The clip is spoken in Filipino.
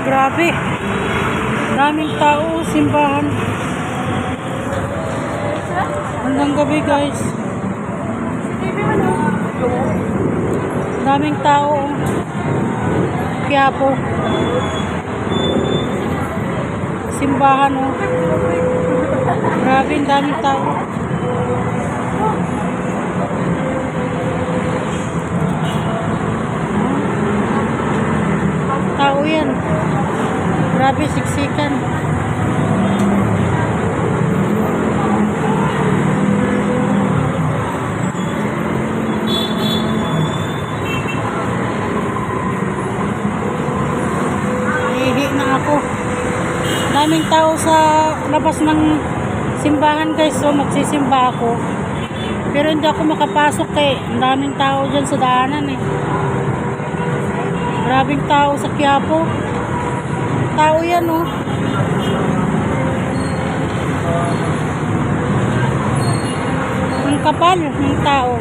Grabe. Daming tao, simbahan. Hanggang gabi guys. Daming tao. Quiapo. Simbahan oh. Grabe, daming tao. Tao yan. Grabe, siksikan. Ihi na ako. Daming tao sa labas ng simbahan guys. So magsisimba ako. Pero hindi ako makapasok eh. Ang daming tao dyan sa daanan eh. Grabing tao sa Quiapo. Tao yan oh. Ang kapal ng tao.